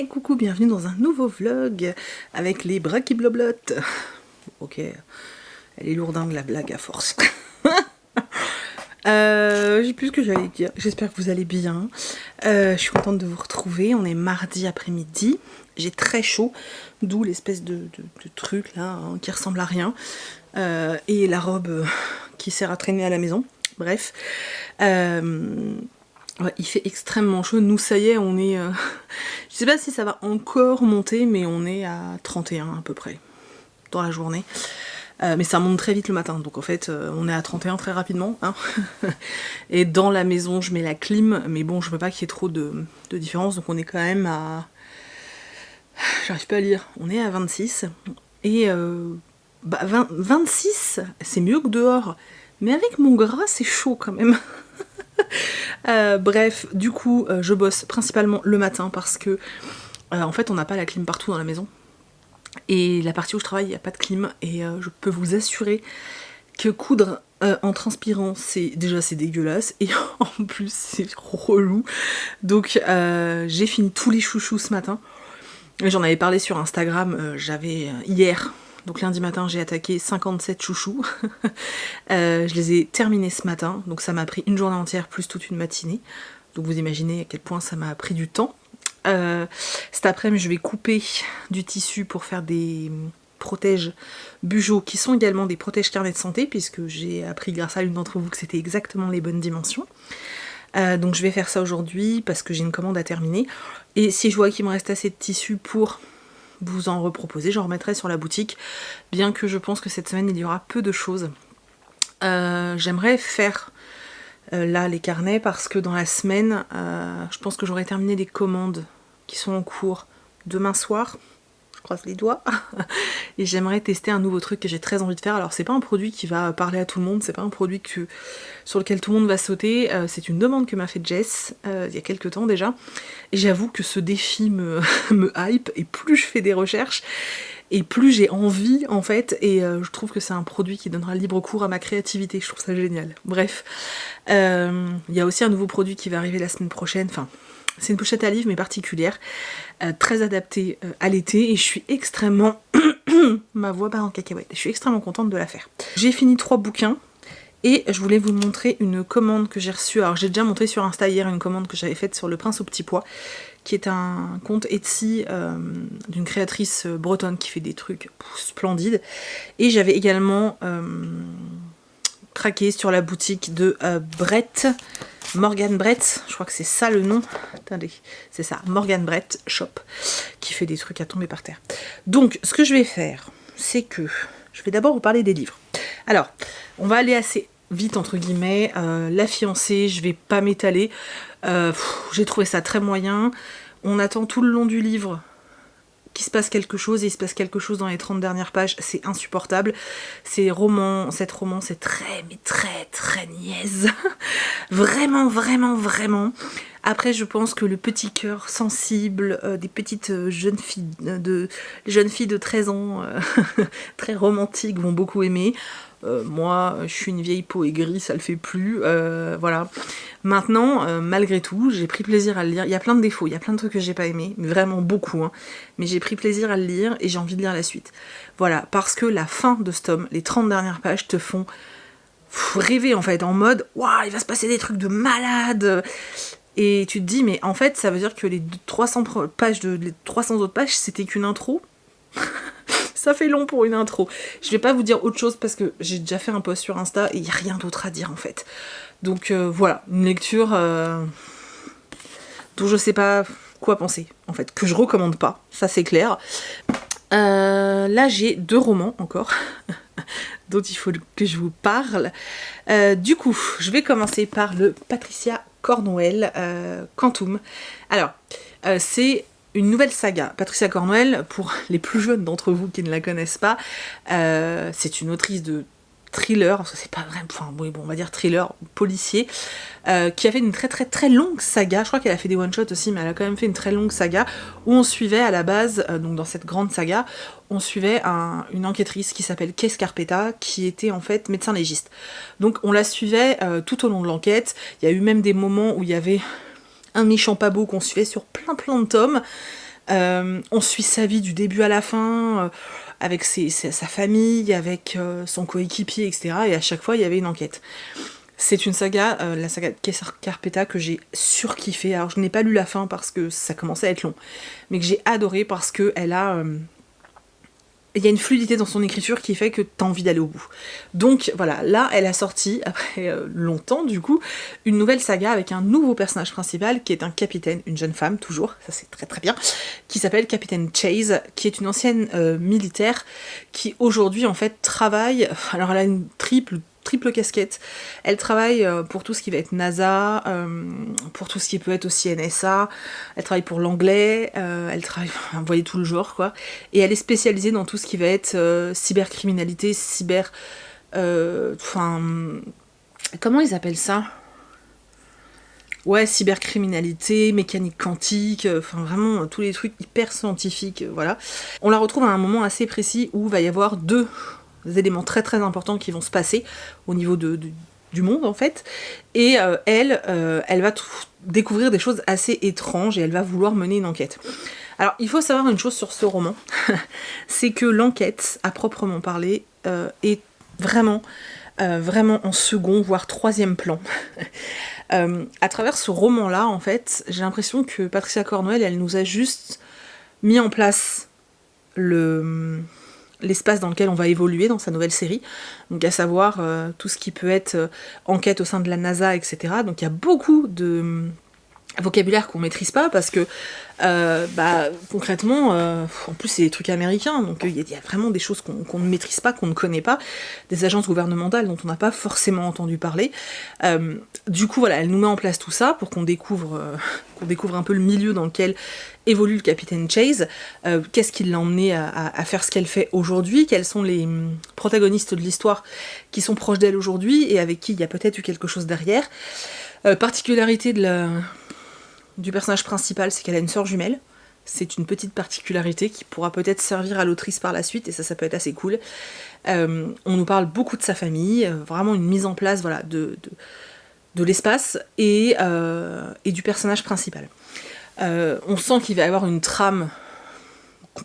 Hey coucou, bienvenue dans un nouveau vlog avec les bras qui bloblotent. Ok, elle est lourdingue la blague à force. J'ai plus ce que j'allais dire, j'espère que vous allez bien. Je suis contente de vous retrouver, on est mardi après-midi. J'ai très chaud, d'où l'espèce de truc là hein, qui ressemble à rien. Et la robe qui sert à traîner à la maison, bref. Ouais, il fait extrêmement chaud, nous ça y est, on est... je sais pas si ça va encore monter, mais on est à 31 à peu près, dans la journée. Mais ça monte très vite le matin, donc en fait on est à 31 très rapidement. Hein. Et dans la maison je mets la clim, mais bon je veux pas qu'il y ait trop de différence, donc on est quand même à... J'arrive pas à lire, on est à 26. Et 26, c'est mieux que dehors, mais avec mon gras c'est chaud quand même. Bref, du coup, je bosse principalement le matin parce que, en fait, on n'a pas la clim partout dans la maison. Et la partie où je travaille, il n'y a pas de clim. Et je peux vous assurer que coudre en transpirant, c'est dégueulasse. Et en plus, c'est relou. Donc, j'ai fini tous les chouchous ce matin. J'en avais parlé sur Instagram, j'avais hier... Donc lundi matin, j'ai attaqué 57 chouchous. Je les ai terminés ce matin, donc ça m'a pris une journée entière plus toute une matinée. Donc vous imaginez à quel point ça m'a pris du temps. Cet après-midi, je vais couper du tissu pour faire des protèges Bugeaud, qui sont également des protèges carnet de santé, puisque j'ai appris grâce à l'une d'entre vous que c'était exactement les bonnes dimensions. Donc je vais faire ça aujourd'hui, parce que j'ai une commande à terminer. Et si je vois qu'il me reste assez de tissu pour... vous en reproposer, j'en remettrai sur la boutique, bien que je pense que cette semaine il y aura peu de choses. J'aimerais faire là les carnets parce que dans la semaine, je pense que j'aurai terminé les commandes qui sont en cours demain soir, je croise les doigts, et j'aimerais tester un nouveau truc que j'ai très envie de faire. Alors c'est pas un produit qui va parler à tout le monde, c'est pas un produit sur lequel tout le monde va sauter, c'est une demande que m'a fait Jess il y a quelques temps déjà, et j'avoue que ce défi me hype, et plus je fais des recherches, et plus j'ai envie en fait, et je trouve que c'est un produit qui donnera libre cours à ma créativité, je trouve ça génial. Bref, il y a aussi un nouveau produit qui va arriver la semaine prochaine, enfin c'est une pochette à livres mais particulière, très adaptée à l'été, et je suis extrêmement... ma voix part en cacahuète, je suis extrêmement contente de la faire. J'ai fini 3 bouquins, et je voulais vous montrer une commande que j'ai reçue. Alors j'ai déjà montré sur Insta hier une commande que j'avais faite sur Le Prince au petit pois, qui est un compte Etsy d'une créatrice bretonne qui fait des trucs splendides. Et j'avais également craqué sur la boutique de Brett, Morgan Brett, je crois que c'est ça le nom, attendez, c'est ça, Morgan Brett Shop, qui fait des trucs à tomber par terre. Donc ce que je vais faire, c'est que je vais d'abord vous parler des livres. Alors, on va aller assez vite entre guillemets, La fiancée, je vais pas m'étaler, j'ai trouvé ça très moyen, on attend tout le long du livre qu'il se passe quelque chose, et il se passe quelque chose dans les 30 dernières pages, c'est insupportable. Cette romance est très, mais très, très niaise. Vraiment, vraiment, vraiment. Après, je pense que le petit cœur sensible des petites jeunes filles de 13 ans, très romantiques, vont beaucoup aimer. Moi, je suis une vieille peau aigrie, ça le fait plus, voilà. Maintenant, malgré tout, j'ai pris plaisir à le lire. Il y a plein de défauts, il y a plein de trucs que j'ai pas aimé, vraiment beaucoup, hein. Mais j'ai pris plaisir à le lire et j'ai envie de lire la suite. Voilà, parce que la fin de ce tome, les 30 dernières pages te font rêver en fait, en mode « Waouh, il va se passer des trucs de malade !» Et tu te dis, mais en fait, ça veut dire que les 300 autres pages, c'était qu'une intro. Ça fait long pour une intro. Je vais pas vous dire autre chose parce que j'ai déjà fait un post sur Insta et il n'y a rien d'autre à dire en fait. Donc voilà, une lecture dont je sais pas quoi penser en fait, que je recommande pas, ça c'est clair. Là j'ai 2 romans encore dont il faut que je vous parle. Du coup, je vais commencer par le Patricia Cornwell Quantum. Alors, c'est une nouvelle saga. Patricia Cornwell, pour les plus jeunes d'entre vous qui ne la connaissent pas, c'est une autrice de thriller, parce que c'est pas vraiment, enfin oui, bon, on va dire thriller policier, qui a fait une très très très longue saga. Je crois qu'elle a fait des one-shots aussi, mais elle a quand même fait une très longue saga où on suivait à la base, donc dans cette grande saga, on suivait une enquêtrice qui s'appelle Kay Scarpetta, qui était en fait médecin légiste. Donc on la suivait tout au long de l'enquête. Il y a eu même des moments où il y avait un méchant pas beau qu'on suivait sur plein de tomes. On suit sa vie du début à la fin, avec sa famille, avec son coéquipier, etc. Et à chaque fois, il y avait une enquête. C'est une saga, la saga de Kessar Carpeta, que j'ai surkiffé. Alors, je n'ai pas lu la fin parce que ça commençait à être long, mais que j'ai adoré parce que elle a... il y a une fluidité dans son écriture qui fait que t'as envie d'aller au bout. Donc voilà, là elle a sorti, après longtemps du coup, une nouvelle saga avec un nouveau personnage principal qui est un capitaine, une jeune femme toujours, ça c'est très très bien, qui s'appelle Capitaine Chase, qui est une ancienne militaire qui aujourd'hui en fait travaille, alors elle a une triple casquette. Elle travaille pour tout ce qui va être NASA, pour tout ce qui peut être aussi NSA, elle travaille pour l'anglais, elle travaille, vous voyez tout le genre quoi, et elle est spécialisée dans tout ce qui va être cybercriminalité, comment ils appellent ça ? Ouais, cybercriminalité, mécanique quantique, enfin vraiment tous les trucs hyper scientifiques, voilà. On la retrouve à un moment assez précis où va y avoir deux éléments très très importants qui vont se passer au niveau du monde en fait, et elle va découvrir des choses assez étranges et elle va vouloir mener une enquête. Alors il faut savoir une chose sur ce roman, c'est que l'enquête à proprement parler est vraiment en second voire troisième plan. À travers ce roman là en fait, j'ai l'impression que Patricia Cornwell elle nous a juste mis en place l'espace dans lequel on va évoluer dans sa nouvelle série, donc à savoir tout ce qui peut être enquête au sein de la NASA, etc. Donc il y a beaucoup de vocabulaire qu'on maîtrise pas parce que concrètement en plus c'est des trucs américains, donc il y a vraiment des choses qu'on ne maîtrise pas, qu'on ne connaît pas, des agences gouvernementales dont on n'a pas forcément entendu parler. Du coup voilà, elle nous met en place tout ça pour qu'on découvre un peu le milieu dans lequel évolue le capitaine Chase, qu'est-ce qui l'a emmené à faire ce qu'elle fait aujourd'hui, quels sont les protagonistes de l'histoire qui sont proches d'elle aujourd'hui et avec qui il y a peut-être eu quelque chose derrière. Particularité du personnage principal, c'est qu'elle a une sœur jumelle. C'est une petite particularité qui pourra peut-être servir à l'autrice par la suite, et ça peut être assez cool. On nous parle beaucoup de sa famille, vraiment une mise en place voilà, de l'espace et du personnage principal. On sent qu'il va y avoir une trame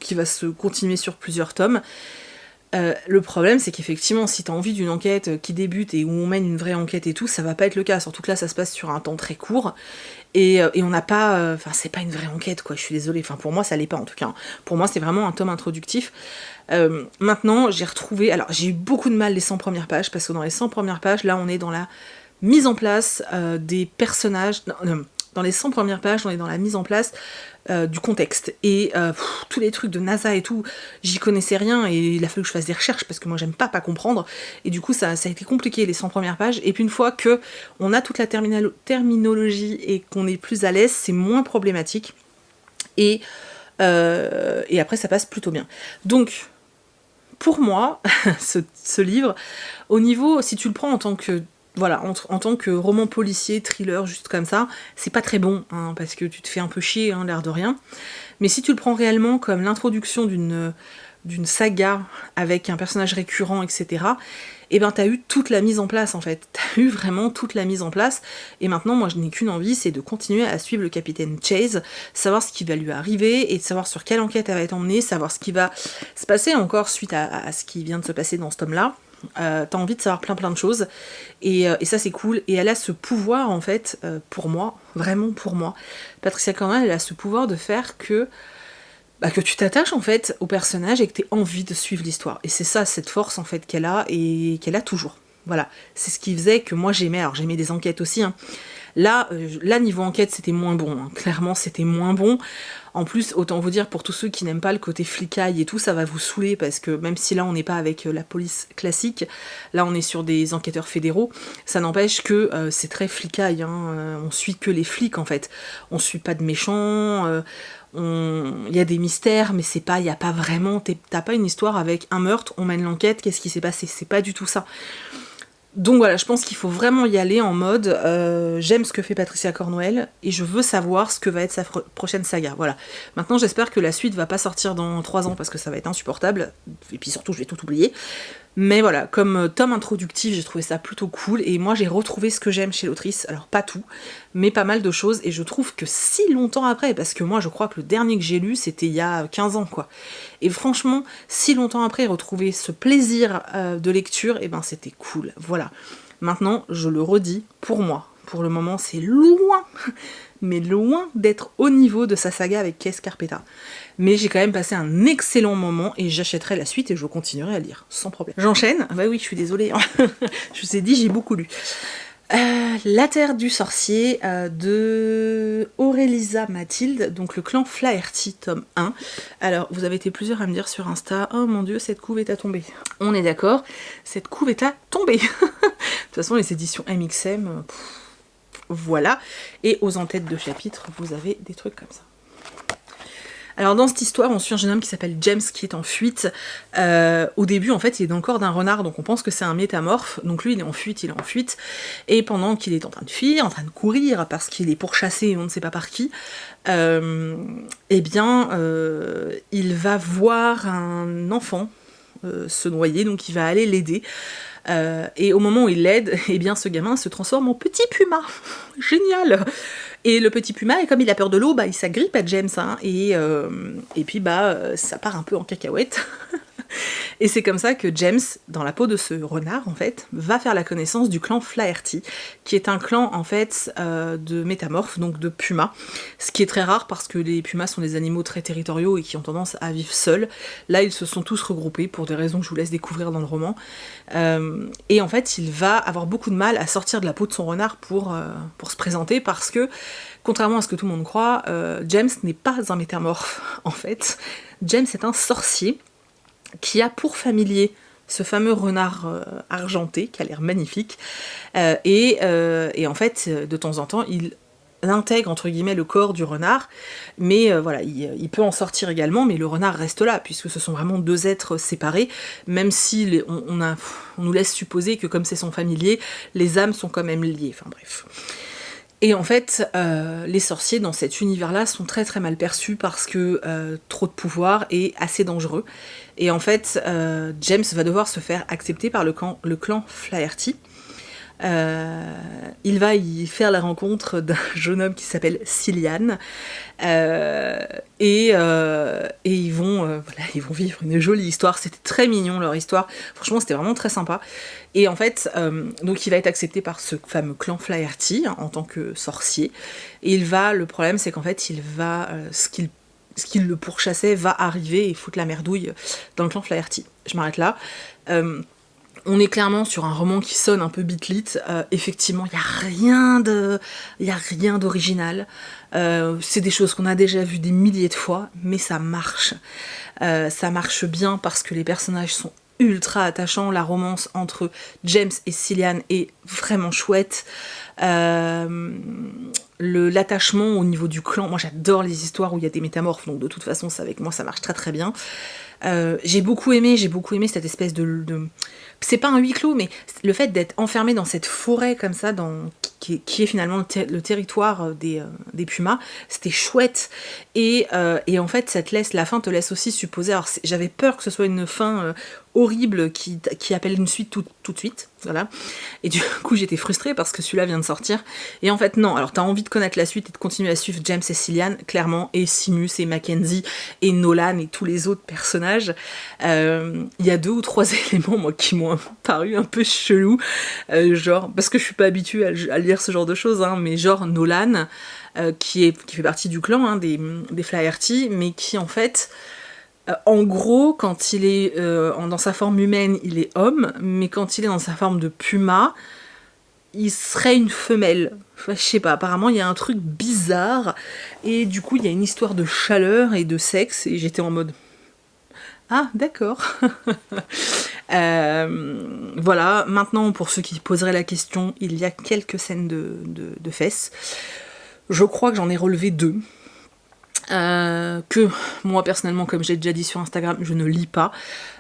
qui va se continuer sur plusieurs tomes. Le problème, c'est qu'effectivement, si t'as envie d'une enquête qui débute et où on mène une vraie enquête et tout, ça va pas être le cas. Surtout que là, ça se passe sur un temps très court et on n'a pas... Enfin, c'est pas une vraie enquête, quoi. Je suis désolée. Enfin, pour moi, ça l'est pas, en tout cas. Pour moi, c'est vraiment un tome introductif. Maintenant, j'ai retrouvé... Alors, j'ai eu beaucoup de mal les 100 premières pages, parce que dans les 100 premières pages, là, on est dans la mise en place des personnages... Dans les 100 premières pages, on est dans la mise en place du contexte. Et tous les trucs de NASA et tout, j'y connaissais rien et il a fallu que je fasse des recherches parce que moi j'aime pas comprendre. Et du coup, ça a été compliqué les 100 premières pages. Et puis une fois que on a toute la terminologie et qu'on est plus à l'aise, c'est moins problématique. Et après, ça passe plutôt bien. Donc, pour moi, ce livre, au niveau, si tu le prends en tant que voilà, en tant que roman policier, thriller, juste comme ça, c'est pas très bon, hein, parce que tu te fais un peu chier, hein, l'air de rien. Mais si tu le prends réellement comme l'introduction d'une saga avec un personnage récurrent, etc., et ben t'as eu toute la mise en place, en fait. T'as eu vraiment toute la mise en place, et maintenant, moi, je n'ai qu'une envie, c'est de continuer à suivre le capitaine Chase, savoir ce qui va lui arriver, et de savoir sur quelle enquête elle va être emmenée, savoir ce qui va se passer encore suite à ce qui vient de se passer dans ce tome-là. T'as envie de savoir plein de choses et ça c'est cool, et elle a ce pouvoir en fait, pour moi, vraiment pour moi, Patricia Cornwell, elle a ce pouvoir de faire que tu t'attaches en fait au personnage et que t'aies envie de suivre l'histoire, et c'est ça cette force en fait qu'elle a et qu'elle a toujours, voilà, c'est ce qui faisait que moi j'aimais, alors j'aimais des enquêtes aussi, hein. Là, niveau enquête, c'était moins bon, hein. Clairement c'était moins bon. En plus, autant vous dire, pour tous ceux qui n'aiment pas le côté flicaille et tout, ça va vous saouler, parce que même si là on n'est pas avec la police classique, là on est sur des enquêteurs fédéraux, ça n'empêche que c'est très flicaille, hein. On suit que les flics en fait, on suit pas de méchants, il y a des mystères, mais il y a pas vraiment, t'as pas une histoire avec un meurtre, on mène l'enquête, qu'est-ce qui s'est passé, c'est pas du tout ça. Donc voilà, je pense qu'il faut vraiment y aller en mode j'aime ce que fait Patricia Cornwell et je veux savoir ce que va être sa prochaine saga. Voilà. Maintenant, j'espère que la suite va pas sortir dans 3 ans parce que ça va être insupportable. Et puis surtout, je vais tout oublier. Mais voilà, comme tome introductif, j'ai trouvé ça plutôt cool, et moi j'ai retrouvé ce que j'aime chez l'autrice, alors pas tout, mais pas mal de choses, et je trouve que si longtemps après, parce que moi je crois que le dernier que j'ai lu, c'était il y a 15 ans, quoi. Et franchement, si longtemps après, retrouver ce plaisir de lecture, et ben c'était cool, voilà. Maintenant, je le redis, pour moi, pour le moment, c'est loin, mais loin d'être au niveau de sa saga avec Kay Scarpetta. Mais j'ai quand même passé un excellent moment et j'achèterai la suite et je continuerai à lire, sans problème. J'enchaîne. Ah bah oui, je suis désolée. Je vous ai dit, j'ai beaucoup lu. La Terre du Sorcier de Aurélisa Mathilde, donc le clan Flaherty, tome 1. Alors, vous avez été plusieurs à me dire sur Insta, oh mon dieu, cette couve est à tomber. On est d'accord, cette couve est à tomber. De toute façon, les éditions MXM, voilà. Et aux en-têtes de chapitre, vous avez des trucs comme ça. Alors dans cette histoire, on suit un jeune homme qui s'appelle James qui est en fuite. Au début, en fait, il est dans le corps d'un renard, donc on pense que c'est un métamorphe. Donc lui, il est en fuite. Et pendant qu'il est en train de fuir, en train de courir, parce qu'il est pourchassé, on ne sait pas par qui, il va voir un enfant se noyer, donc il va aller l'aider. Et au moment où il l'aide, eh bien ce gamin se transforme en petit puma. Génial. Et le petit puma, et comme il a peur de l'eau, il s'agrippe à James, hein, et puis ça part un peu en cacahuète. Et c'est comme ça que James, dans la peau de ce renard, en fait, va faire la connaissance du clan Flaherty, qui est un clan, en fait, de métamorphes, donc de pumas, ce qui est très rare parce que les pumas sont des animaux très territoriaux et qui ont tendance à vivre seuls. Là, ils se sont tous regroupés pour des raisons que je vous laisse découvrir dans le roman. Et en fait, il va avoir beaucoup de mal à sortir de la peau de son renard pour se présenter parce que, contrairement à ce que tout le monde croit, James n'est pas un métamorphe, en fait. James est un sorcier qui a pour familier ce fameux renard argenté, qui a l'air magnifique, et en fait, de temps en temps, il intègre, entre guillemets, le corps du renard, mais voilà, il peut en sortir également, mais le renard reste là, puisque ce sont vraiment deux êtres séparés, même si on nous laisse supposer que, comme c'est son familier, les âmes sont quand même liées, enfin bref. Et en fait, les sorciers dans cet univers-là sont très très mal perçus parce que trop de pouvoir est assez dangereux. Et en fait, James va devoir se faire accepter par le clan Flaherty. Il va y faire la rencontre d'un jeune homme qui s'appelle Cillian, et ils vont vivre une jolie histoire. C'était très mignon leur histoire, franchement c'était vraiment très sympa. Et en fait, donc il va être accepté par ce fameux clan Flaherty, hein, en tant que sorcier. Et le problème c'est qu'en fait ce qui le pourchassait va arriver et foutre la merdouille dans le clan Flaherty. Je m'arrête là. On est clairement sur un roman qui sonne un peu beat-lit. Effectivement, il n'y a rien d'original. C'est des choses qu'on a déjà vues des milliers de fois, mais ça marche. Ça marche bien parce que les personnages sont ultra attachants. La romance entre James et Cillian est vraiment chouette. L'attachement au niveau du clan, moi j'adore les histoires où il y a des métamorphes, donc de toute façon ça, avec moi ça marche très très bien. J'ai beaucoup aimé cette espèce de c'est pas un huis clos, mais le fait d'être enfermé dans cette forêt comme ça, qui est finalement le territoire des pumas, c'était chouette. Et en fait, la fin te laisse aussi supposer. Alors j'avais peur que ce soit une fin horrible qui appelle une suite tout de suite, voilà. Et du coup j'étais frustrée parce que celui-là vient de sortir. Et en fait non, alors t'as envie de connaître la suite et de continuer à suivre James et Cillian, clairement, et Simus et Mackenzie et Nolan et tous les autres personnages. Il y a 2 ou 3 éléments moi qui m'ont paru un peu chelou, genre parce que je suis pas habituée à lire ce genre de choses, hein, mais genre Nolan qui fait partie du clan, hein, des Flaherty, mais qui en fait en gros, quand il est dans sa forme humaine, il est homme, mais quand il est dans sa forme de puma, il serait une femelle. Enfin, je sais pas, apparemment il y a un truc bizarre, et du coup il y a une histoire de chaleur et de sexe, et j'étais en mode... Ah, d'accord. Voilà, maintenant pour ceux qui poseraient la question, il y a quelques scènes de fesses. Je crois que j'en ai relevé 2. Que moi personnellement, comme j'ai déjà dit sur Instagram, je ne lis pas.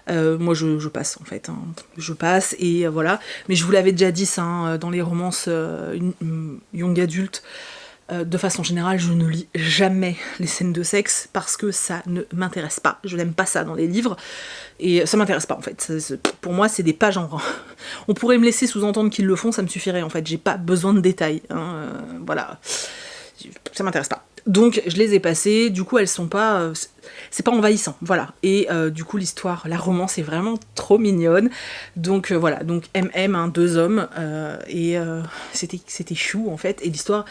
Moi je passe en fait, hein. Je passe et voilà. Mais je vous l'avais déjà dit ça, hein, dans les romances young adultes, De façon générale, je ne lis jamais les scènes de sexe parce que ça ne m'intéresse pas. Je n'aime pas ça dans les livres et ça m'intéresse pas en fait. Pour moi, c'est des pages en rang. On pourrait me laisser sous-entendre qu'ils le font, ça me suffirait en fait. J'ai pas besoin de détails. Hein, voilà, ça m'intéresse pas. Donc je les ai passées, du coup elles sont pas... c'est pas envahissant, voilà. Et du coup l'histoire, la romance est vraiment trop mignonne. Donc voilà, donc MM, hein, 2 hommes, c'était chou en fait. Et l'histoire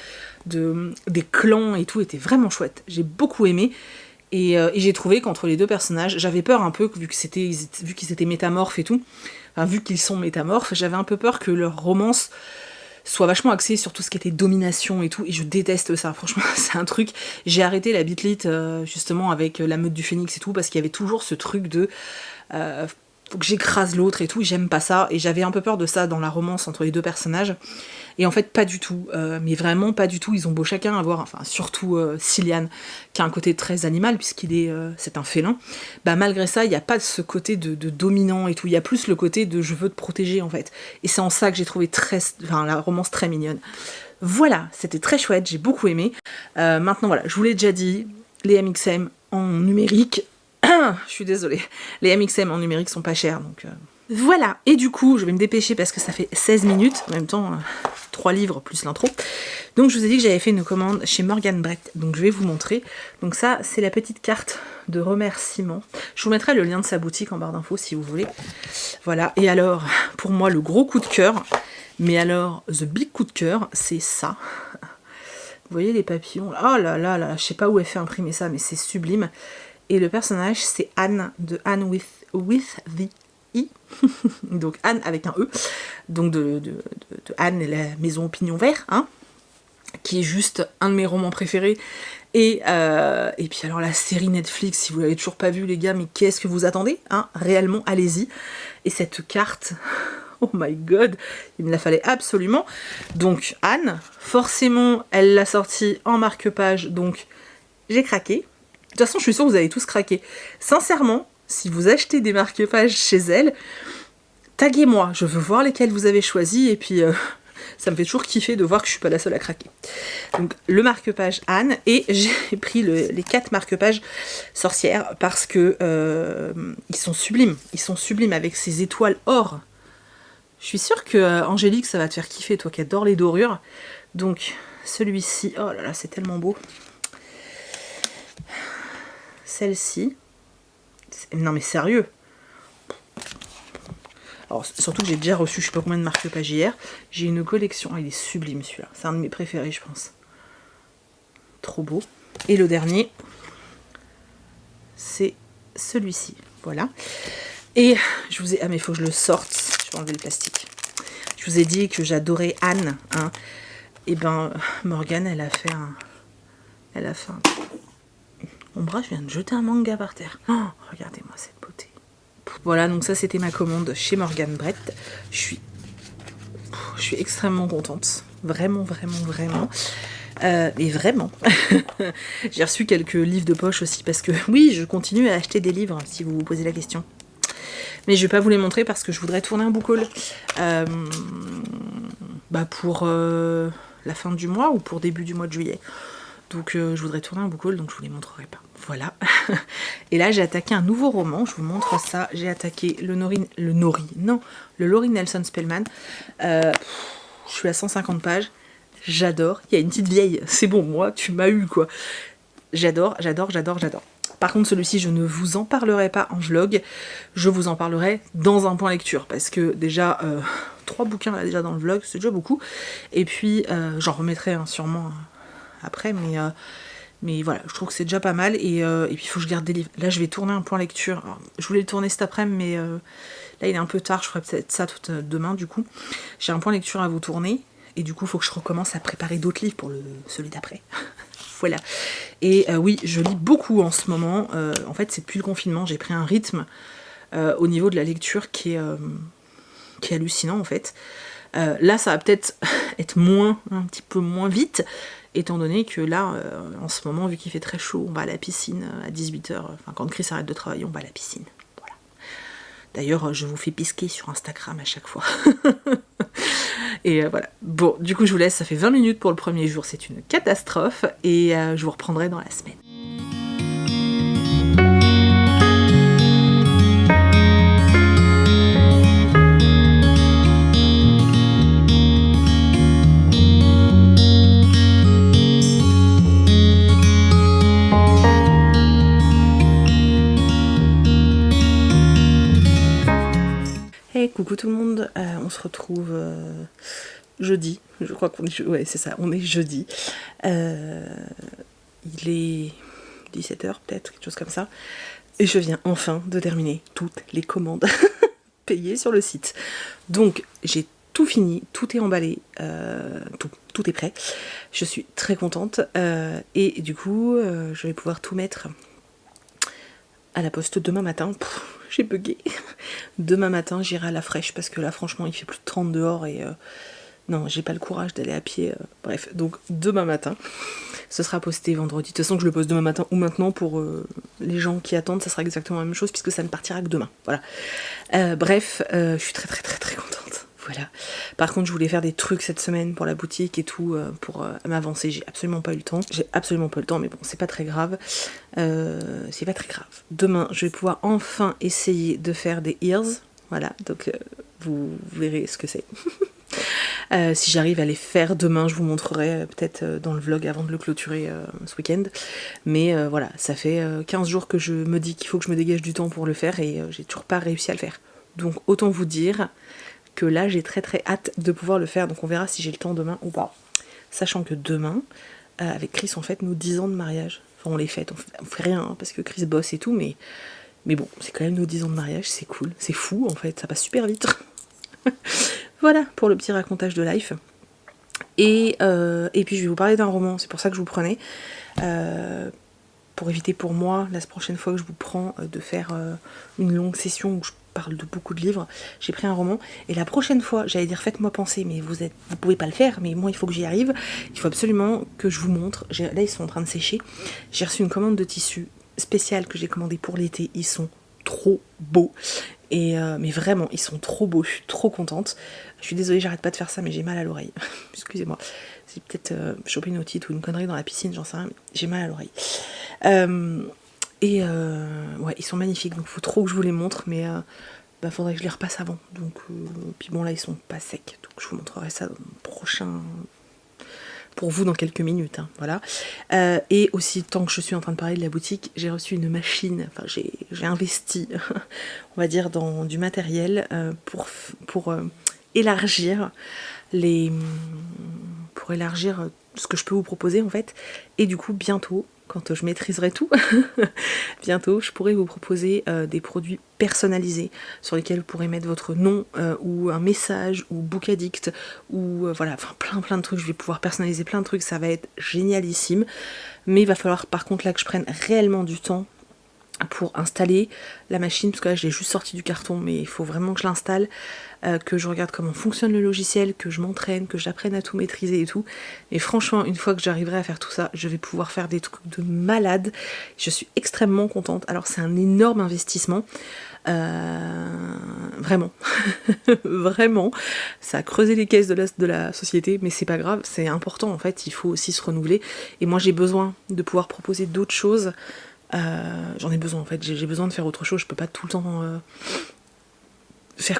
des clans et tout était vraiment chouette. J'ai beaucoup aimé. Et j'ai trouvé qu'entre les deux personnages, j'avais peur un peu, vu qu'ils étaient métamorphes et tout, enfin vu qu'ils sont métamorphes, j'avais un peu peur que leur romance soit vachement axée sur tout ce qui était domination et tout, et je déteste ça, franchement, c'est un truc... J'ai arrêté la bitlit justement avec la meute du phénix et tout, parce qu'il y avait toujours ce truc de... faut que j'écrase l'autre et tout, j'aime pas ça, et j'avais un peu peur de ça dans la romance entre les deux personnages, et en fait pas du tout, mais vraiment pas du tout, ils ont beau chacun avoir, enfin surtout Cillian, qui a un côté très animal, c'est un félin, bah malgré ça, il n'y a pas ce côté de dominant et tout, il y a plus le côté de je veux te protéger en fait, et c'est en ça que j'ai trouvé la romance très mignonne. Voilà, c'était très chouette, j'ai beaucoup aimé. Maintenant voilà, je vous l'ai déjà dit, les MXM en numérique, je suis désolée, les MXM en numérique sont pas chers, donc... Voilà, et du coup, je vais me dépêcher parce que ça fait 16 minutes, en même temps, 3 livres plus l'intro. Donc je vous ai dit que j'avais fait une commande chez Morgan Brett, donc je vais vous montrer. Donc ça, c'est la petite carte de remerciement. Je vous mettrai le lien de sa boutique en barre d'infos si vous voulez. Voilà, et alors, pour moi, le gros coup de cœur, mais alors, the big coup de cœur, c'est ça. Vous voyez les papillons? Oh là là là, je sais pas où elle fait imprimer ça, mais c'est sublime. Et le personnage, c'est Anne, de Anne with the I. Donc Anne avec un E. Donc de Anne et la maison au pignon vert, hein, qui est juste un de mes romans préférés. Et puis alors la série Netflix, si vous l'avez toujours pas vue les gars, mais qu'est-ce que vous attendez, hein? Réellement, allez-y. Et cette carte... Oh my god, il me la fallait absolument. Donc Anne, forcément, elle l'a sortie en marque-page, donc j'ai craqué. De toute façon, je suis sûre que vous avez tous craqué. Sincèrement, si vous achetez des marque-pages chez elle, taguez-moi, je veux voir lesquels vous avez choisis, et puis ça me fait toujours kiffer de voir que je suis pas la seule à craquer. Donc le marque-page Anne, et j'ai pris les 4 marque-pages sorcières, parce que ils sont sublimes avec ces étoiles or. Je suis sûre que Angélique, ça va te faire kiffer, toi qui adore les dorures. Donc celui-ci, oh là là, c'est tellement beau. Celle-ci, non mais sérieux. Alors surtout que j'ai déjà reçu je sais pas combien de marque-pages hier. J'ai une collection, oh, il est sublime celui-là, c'est un de mes préférés je pense. Trop beau. Et le dernier, c'est celui-ci, voilà. Et je vous ai, ah mais il faut que je le sorte, je vais enlever le plastique. Je vous ai dit que j'adorais Anne, hein. Et ben Morgane, elle a fait un... Mon bras, je viens de jeter un manga par terre. Oh, regardez-moi cette beauté. Voilà, donc ça c'était ma commande chez Morgan Brett. Je suis extrêmement contente. Vraiment, vraiment, vraiment. Et vraiment. J'ai reçu quelques livres de poche aussi parce que oui, je continue à acheter des livres si vous vous posez la question. Mais je vais pas vous les montrer parce que je voudrais tourner un book haul. Pour la fin du mois ou pour début du mois de juillet. Donc je voudrais tourner un book haul, donc je vous les montrerai pas. Voilà. Et là j'ai attaqué un nouveau roman, je vous montre ça. J'ai attaqué le Laurie Nelson Spellman. Je suis à 150 pages. J'adore. Il y a une petite vieille. C'est bon, moi, tu m'as eu quoi. J'adore. Par contre, celui-ci, je ne vous en parlerai pas en vlog. Je vous en parlerai dans un point lecture. Parce que déjà, 3 bouquins là déjà dans le vlog, c'est déjà beaucoup. Et puis, j'en remettrai sûrement après, mais voilà, je trouve que c'est déjà pas mal. Et puis, il faut que je garde des livres. Là, je vais tourner un point lecture. Alors, je voulais le tourner cet après-midi, mais là, il est un peu tard. Je ferai peut-être ça demain, du coup. J'ai un point lecture à vous tourner. Et du coup, il faut que je recommence à préparer d'autres livres pour celui d'après. Voilà. Et oui, je lis beaucoup en ce moment. En fait, c'est depuis le confinement, j'ai pris un rythme au niveau de la lecture qui est hallucinant, en fait. Là, ça va peut-être être un petit peu moins vite, étant donné que là, en ce moment, vu qu'il fait très chaud, on va à la piscine à 18h. Enfin, quand Chris arrête de travailler, on va à la piscine. D'ailleurs, je vous fais pisquer sur Instagram à chaque fois. Et voilà. Bon, du coup je vous laisse, ça fait 20 minutes pour le premier jour, c'est une catastrophe, et je vous reprendrai dans la semaine. Hey, coucou tout le monde, on se retrouve jeudi, je crois qu'on est... Ouais, c'est ça, on est jeudi. Il est 17h peut-être, quelque chose comme ça. Et je viens enfin de terminer toutes les commandes payées sur le site. Donc j'ai tout fini, tout est emballé, tout est prêt. Je suis très contente. Et du coup, je vais pouvoir tout mettre à la poste demain matin. J'ai bugué. Demain matin, j'irai à la fraîche parce que là, franchement, il fait plus de 30 dehors et non, j'ai pas le courage d'aller à pied. Bref, donc demain matin, ce sera posté vendredi. De toute façon, que je le poste demain matin ou maintenant pour les gens qui attendent, ça sera exactement la même chose puisque ça ne partira que demain. Voilà. Bref, je suis très contente. Voilà. Par contre, je voulais faire des trucs cette semaine pour la boutique et tout, pour m'avancer. J'ai absolument pas eu le temps. Mais bon, c'est pas très grave. Demain, je vais pouvoir enfin essayer de faire des ears. Voilà, donc vous verrez ce que c'est. Si j'arrive à les faire demain, je vous montrerai peut-être dans le vlog avant de le clôturer ce week-end. Mais voilà, ça fait 15 jours que je me dis qu'il faut que je me dégage du temps pour le faire et j'ai toujours pas réussi à le faire. Donc autant vous dire que là j'ai très hâte de pouvoir le faire, donc on verra si j'ai le temps demain ou pas. Sachant que demain, avec Chris on fête nos 10 ans de mariage. Enfin on les fête, on fait rien hein, parce que Chris bosse et tout, mais bon, c'est quand même nos 10 ans de mariage, c'est cool, c'est fou en fait, ça passe super vite. Voilà pour le petit racontage de life. Et puis je vais vous parler d'un roman, c'est pour ça que je vous prenais. Pour éviter pour moi, la prochaine fois que je vous prends, de faire une longue session où je parle de beaucoup de livres, j'ai pris un roman. Et la prochaine fois, j'allais dire faites-moi penser, mais vous pouvez pas le faire, mais moi il faut que j'y arrive. Il faut absolument que je vous montre. Là ils sont en train de sécher. J'ai reçu une commande de tissu spéciale que j'ai commandée pour l'été. Ils sont trop beaux. Et mais vraiment, ils sont trop beaux, je suis trop contente. Je suis désolée, j'arrête pas de faire ça, mais j'ai mal à l'oreille. Excusez-moi. C'est peut-être choper une otite ou une connerie dans la piscine, j'en sais rien, mais j'ai mal à l'oreille. Ouais, ils sont magnifiques, donc il faut trop que je vous les montre, mais faudrait que je les repasse avant. Donc, puis bon, là, ils sont pas secs, donc je vous montrerai ça dans le prochain... pour vous dans quelques minutes, hein, voilà. Et aussi, tant que je suis en train de parler de la boutique, j'ai reçu une machine, enfin j'ai investi, on va dire, dans du matériel pour élargir ce que je peux vous proposer en fait. Et du coup, bientôt, quand je maîtriserai tout, bientôt, je pourrai vous proposer des produits personnalisés sur lesquels vous pourrez mettre votre nom ou un message ou book addict ou voilà, enfin plein de trucs. Je vais pouvoir personnaliser plein de trucs, ça va être génialissime. Mais il va falloir par contre là que je prenne réellement du temps pour installer la machine, parce que là je l'ai juste sorti du carton, mais il faut vraiment que je l'installe, que je regarde comment fonctionne le logiciel, que je m'entraîne, que j'apprenne à tout maîtriser et tout. Et franchement, une fois que j'arriverai à faire tout ça, je vais pouvoir faire des trucs de malade. Je suis extrêmement contente. Alors c'est un énorme investissement, vraiment, vraiment, ça a creusé les caisses de la société, mais c'est pas grave, c'est important en fait, il faut aussi se renouveler. Et moi j'ai besoin de pouvoir proposer d'autres choses. J'en ai besoin en fait, j'ai besoin de faire autre chose, je peux pas tout le temps je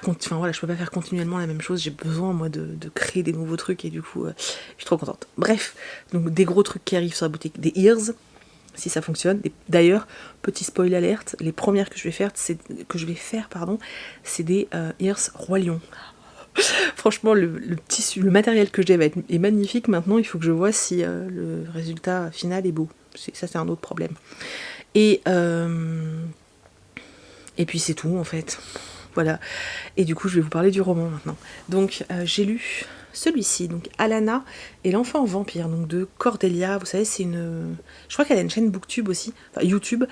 peux pas faire continuellement la même chose, j'ai besoin moi de créer des nouveaux trucs et du coup je suis trop contente. Bref, donc des gros trucs qui arrivent sur la boutique, des ears, si ça fonctionne. D'ailleurs, petit spoil alerte, les premières que je vais faire, c'est des ears Roi Lion. Franchement, le tissu, le matériel que j'ai est magnifique. Maintenant, il faut que je vois si le résultat final est beau. Ça, c'est un autre problème. Et puis c'est tout en fait. Voilà. Et du coup, je vais vous parler du roman maintenant. Donc, j'ai lu celui-ci, donc Alana et l'enfant vampire, donc de Cordelia. Vous savez, c'est je crois qu'elle a une chaîne Booktube aussi, enfin YouTube,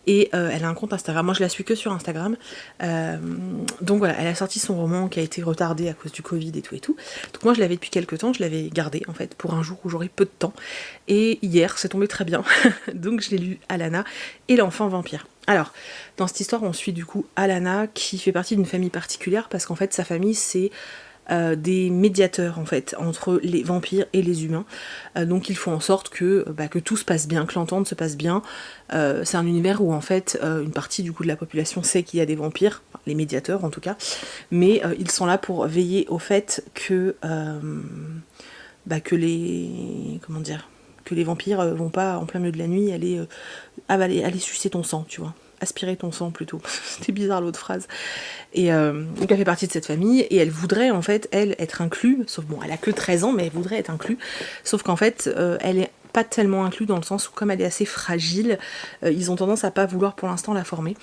et elle a un compte Instagram. Moi, je la suis que sur Instagram. Donc voilà, elle a sorti son roman qui a été retardé à cause du Covid et tout et tout. Donc moi, je l'avais depuis quelques temps, je l'avais gardé en fait pour un jour où j'aurais peu de temps. Et hier, c'est tombé très bien. Donc je l'ai lu, Alana et l'enfant vampire. Alors, dans cette histoire, on suit du coup Alana qui fait partie d'une famille particulière parce qu'en fait, sa famille, c'est des médiateurs en fait entre les vampires et les humains. Donc ils font en sorte que tout se passe bien, que l'entente se passe bien. C'est un univers où en fait une partie du coup de la population sait qu'il y a des vampires, enfin, les médiateurs en tout cas, mais ils sont là pour veiller au fait que que les vampires vont pas en plein milieu de la nuit aller sucer ton sang, tu vois. Aspirer ton sang plutôt. C'était bizarre l'autre phrase. Et donc elle fait partie de cette famille et elle voudrait en fait, elle, être inclue, sauf bon, elle a que 13 ans, mais elle voudrait être inclue, sauf qu'en fait, elle est pas tellement inclue dans le sens où comme elle est assez fragile, ils ont tendance à pas vouloir pour l'instant la former.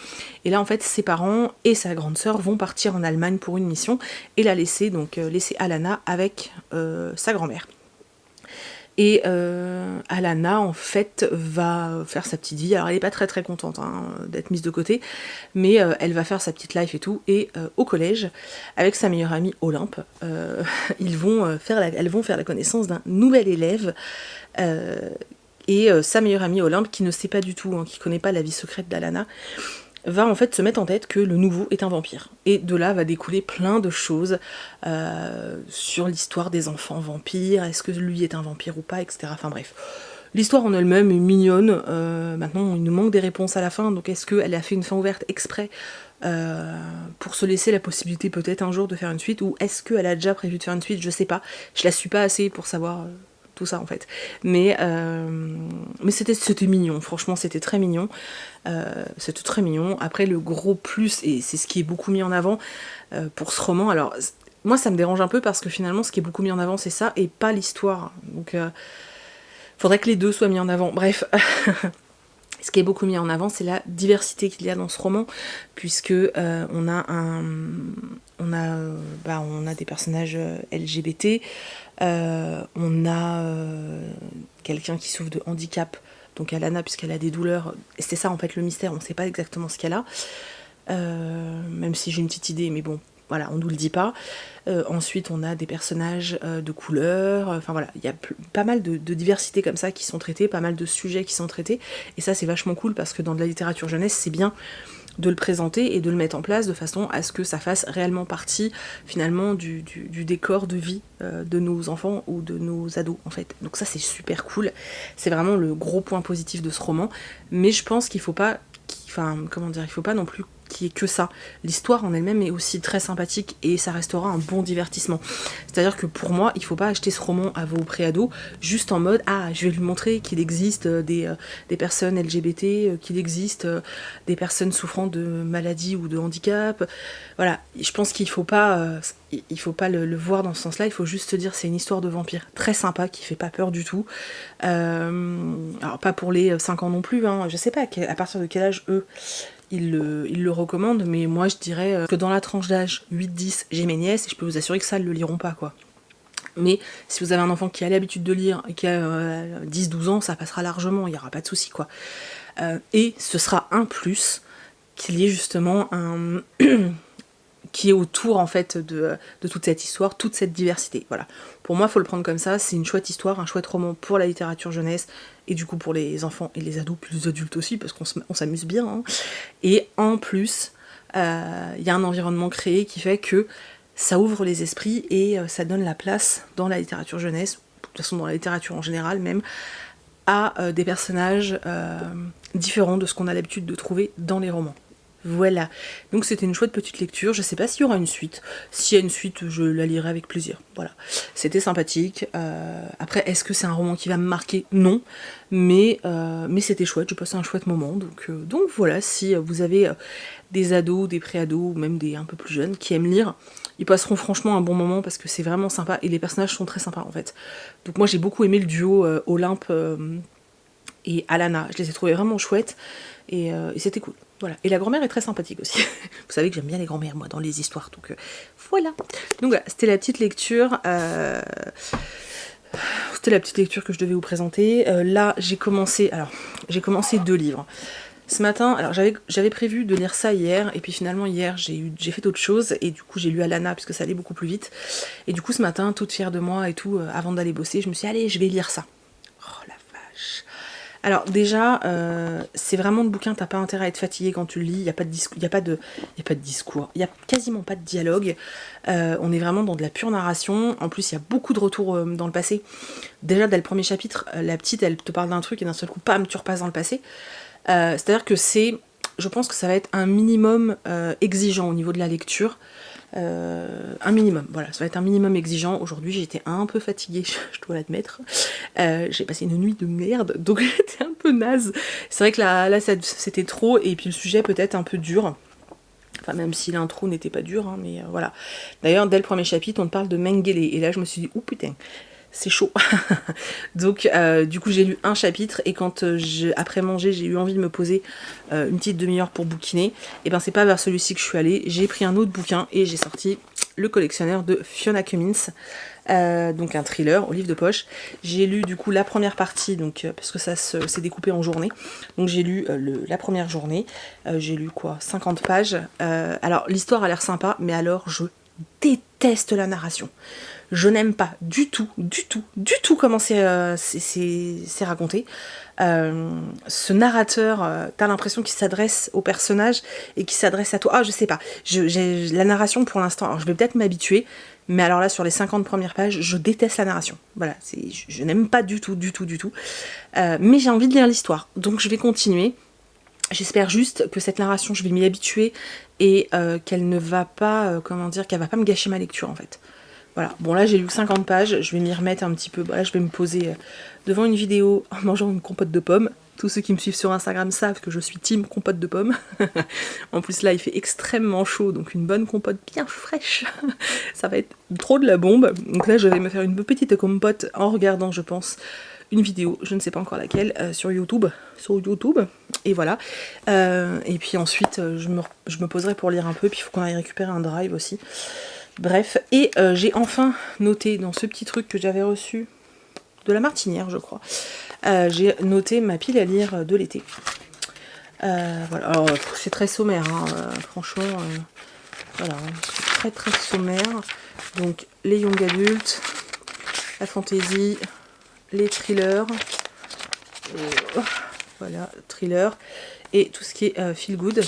Et là en fait, ses parents et sa grande sœur vont partir en Allemagne pour une mission et la laisser, donc laisser Alana avec sa grand-mère. Et Alana en fait va faire sa petite vie. Alors elle est pas très très contente d'être mise de côté, mais elle va faire sa petite life et tout. Et au collège, avec sa meilleure amie Olympe, elles vont faire la connaissance d'un nouvel élève. Sa meilleure amie Olympe, qui ne sait pas du tout, qui connaît pas la vie secrète d'Alana, va en fait se mettre en tête que le nouveau est un vampire. Et de là va découler plein de choses sur l'histoire des enfants vampires, est-ce que lui est un vampire ou pas, etc. Enfin bref. L'histoire en elle-même est mignonne, maintenant il nous manque des réponses à la fin, donc est-ce qu'elle a fait une fin ouverte exprès pour se laisser la possibilité peut-être un jour de faire une suite, ou est-ce qu'elle a déjà prévu de faire une suite, je sais pas, je la suis pas assez pour savoir tout ça en fait. Mais c'était mignon, franchement c'était très mignon. C'était très mignon. Après le gros plus, et c'est ce qui est beaucoup mis en avant pour ce roman, alors moi ça me dérange un peu parce que finalement ce qui est beaucoup mis en avant c'est ça et pas l'histoire. Donc faudrait que les deux soient mis en avant. Bref. Ce qui est beaucoup mis en avant, c'est la diversité qu'il y a dans ce roman, puisque on a des personnages LGBT, on a quelqu'un qui souffre de handicap, donc Alana, puisqu'elle a des douleurs, et c'est ça en fait le mystère, on ne sait pas exactement ce qu'elle a, même si j'ai une petite idée, mais bon, voilà, on nous le dit pas. Ensuite, on a des personnages de couleur, enfin voilà, il y a pas mal de diversité comme ça qui sont traités, pas mal de sujets qui sont traités, et ça c'est vachement cool parce que dans de la littérature jeunesse, c'est bien de le présenter et de le mettre en place de façon à ce que ça fasse réellement partie finalement du décor de vie de nos enfants ou de nos ados en fait. Donc ça c'est super cool, c'est vraiment le gros point positif de ce roman, mais je pense qu'il faut pas, il faut pas non plus qu'il y ait que ça. L'histoire en elle-même est aussi très sympathique et ça restera un bon divertissement. C'est-à-dire que pour moi, il faut pas acheter ce roman à vos préados juste en mode je vais lui montrer qu'il existe des personnes LGBT, qu'il existe des personnes souffrant de maladies ou de handicap. Voilà, je pense qu'il faut pas le voir dans ce sens-là, il faut juste se dire c'est une histoire de vampire très sympa qui fait pas peur du tout. Alors pas pour les 5 ans non plus, je sais pas à partir de quel âge eux ils le recommandent, mais moi je dirais que dans la tranche d'âge 8-10, j'ai mes nièces et je peux vous assurer que ça, elles le liront pas quoi. Mais si vous avez un enfant qui a l'habitude de lire et qui a 10-12 ans, ça passera largement, il n'y aura pas de souci quoi. Et ce sera un plus qu'il y ait justement un qui est autour en fait de toute cette histoire, toute cette diversité. Voilà. Pour moi, il faut le prendre comme ça, c'est une chouette histoire, un chouette roman pour la littérature jeunesse, et du coup pour les enfants et les ados, puis les adultes aussi, parce qu'on s'amuse bien. Et en plus, y a un environnement créé qui fait que ça ouvre les esprits et ça donne la place dans la littérature jeunesse, de toute façon dans la littérature en général même, à des personnages différents de ce qu'on a l'habitude de trouver dans les romans. Voilà, donc c'était une chouette petite lecture, je sais pas s'il y aura une suite, s'il y a une suite je la lirai avec plaisir, voilà. C'était sympathique, après est-ce que c'est un roman qui va me marquer? Non, mais c'était chouette, j'ai passé un chouette moment, donc voilà, si vous avez des ados, des pré-ados, ou même des un peu plus jeunes qui aiment lire, ils passeront franchement un bon moment parce que c'est vraiment sympa, et les personnages sont très sympas en fait. Donc moi j'ai beaucoup aimé le duo Olympe et Alana, je les ai trouvés vraiment chouettes, et c'était cool. Voilà. Et la grand-mère est très sympathique aussi. Vous savez que j'aime bien les grand-mères, moi, dans les histoires. Donc voilà. Donc voilà, c'était la petite lecture. C'était la petite lecture que je devais vous présenter. Là, j'ai commencé 2 livres. Ce matin, alors j'avais prévu de lire ça hier, et puis finalement hier j'ai fait d'autres choses, et du coup j'ai lu Alana, puisque ça allait beaucoup plus vite. Et du coup ce matin, toute fière de moi et tout, avant d'aller bosser, je me suis dit, allez, je vais lire ça. Oh la vache. Alors déjà, c'est vraiment le bouquin, t'as pas intérêt à être fatigué quand tu le lis, il n'y a pas de discours, il y a quasiment pas de dialogue, on est vraiment dans de la pure narration, en plus il y a beaucoup de retours dans le passé. Déjà dès le premier chapitre, la petite elle te parle d'un truc et d'un seul coup, pam, tu repasses dans le passé. C'est-à-dire que je pense que ça va être un minimum exigeant au niveau de la lecture. Un minimum, voilà, ça va être un minimum exigeant. Aujourd'hui j'étais un peu fatiguée, je dois l'admettre. J'ai passé une nuit de merde, donc j'étais un peu naze. C'est vrai que là c'était trop, et puis le sujet peut-être un peu dur. Enfin, même si l'intro n'était pas dure, hein, mais voilà. D'ailleurs, dès le premier chapitre, on te parle de Mengele, et là je me suis dit, oh putain, c'est chaud. Donc du coup j'ai lu un chapitre, et quand après manger j'ai eu envie de me poser une petite demi-heure pour bouquiner, et ben c'est pas vers celui-ci que je suis allée, j'ai pris un autre bouquin et j'ai sorti Le Collectionneur de Fiona Cummins, donc un thriller au livre de poche. J'ai lu du coup la première partie, donc parce que ça s'est découpé en journées, donc j'ai lu la première journée, j'ai lu quoi, 50 pages. Alors l'histoire a l'air sympa, mais alors je déteste la narration. Je n'aime pas du tout comment c'est raconté. Ce narrateur, t'as l'impression qu'il s'adresse au personnage et qu'il s'adresse à toi. Ah, je sais pas. La narration pour l'instant, alors je vais peut-être m'habituer, mais alors là, sur les 50 premières pages, je déteste la narration. Voilà, je n'aime pas du tout. Mais j'ai envie de lire l'histoire, donc je vais continuer. J'espère juste que cette narration, je vais m'y habituer et qu'elle ne va pas, qu'elle va pas me gâcher ma lecture en fait. Voilà, bon là j'ai lu 50 pages, je vais m'y remettre un petit peu, voilà, je vais me poser devant une vidéo en mangeant une compote de pommes. Tous ceux qui me suivent sur Instagram savent que je suis team compote de pommes. En plus là il fait extrêmement chaud, donc une bonne compote bien fraîche, ça va être trop de la bombe. Donc là je vais me faire une petite compote en regardant, je pense, une vidéo, je ne sais pas encore laquelle, sur YouTube, et voilà. Et puis ensuite je me poserai pour lire un peu, puis il faut qu'on aille récupérer un drive aussi. Bref, et j'ai enfin noté dans ce petit truc que j'avais reçu de la Martinière, je crois, j'ai noté ma pile à lire de l'été. Voilà, alors c'est très sommaire, hein, franchement, voilà, c'est très sommaire. Donc les young adultes, la fantasy, les thrillers, voilà, thriller, et tout ce qui est feel good.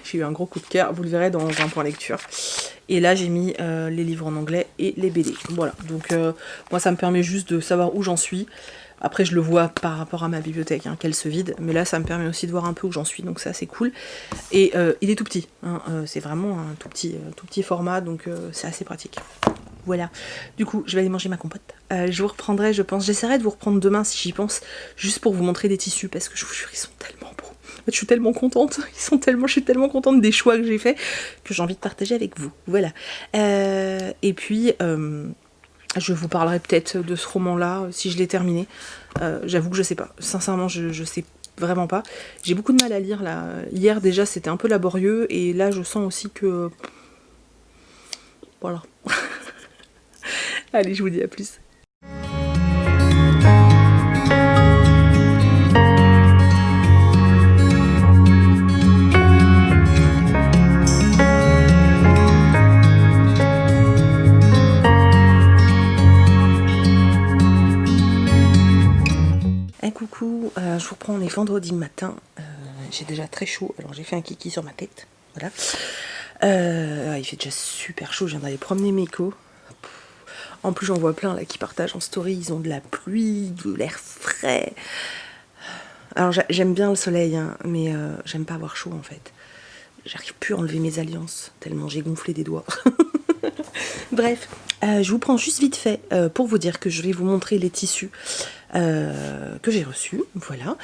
J'ai eu un gros coup de cœur, vous le verrez dans un point lecture. Et là j'ai mis les livres en anglais et les BD. Voilà, donc moi ça me permet juste de savoir où j'en suis. Après je le vois par rapport à ma bibliothèque, hein, qu'elle se vide. Mais là ça me permet aussi de voir un peu où j'en suis, donc ça c'est cool. Et il est tout petit, hein, c'est vraiment un tout petit format, donc c'est assez pratique. Voilà, du coup je vais aller manger ma compote. Je vous reprendrai, je pense, j'essaierai de vous reprendre demain si j'y pense, juste pour vous montrer des tissus, parce que je vous jure ils sont tellement beaux. En fait, je suis tellement contente, je suis tellement contente des choix que j'ai faits que j'ai envie de partager avec vous. Voilà. Et puis, je vous parlerai peut-être de ce roman-là, si je l'ai terminé. J'avoue que je sais pas. Sincèrement, je sais vraiment pas. J'ai beaucoup de mal à lire, là. Hier, déjà, c'était un peu laborieux, et là, je sens aussi que... Voilà. Allez, je vous dis à plus. Coucou, je vous reprends, on est vendredi matin, j'ai déjà très chaud, alors j'ai fait un kiki sur ma tête, voilà. Il fait déjà super chaud, je viens d'aller promener mes échos. En plus j'en vois plein là qui partagent en story, ils ont de la pluie, de l'air frais. Alors j'aime bien le soleil, hein, mais j'aime pas avoir chaud en fait. J'arrive plus à enlever mes alliances, tellement j'ai gonflé des doigts. Bref, je vous prends juste vite fait pour vous dire que je vais vous montrer les tissus que j'ai reçus, voilà.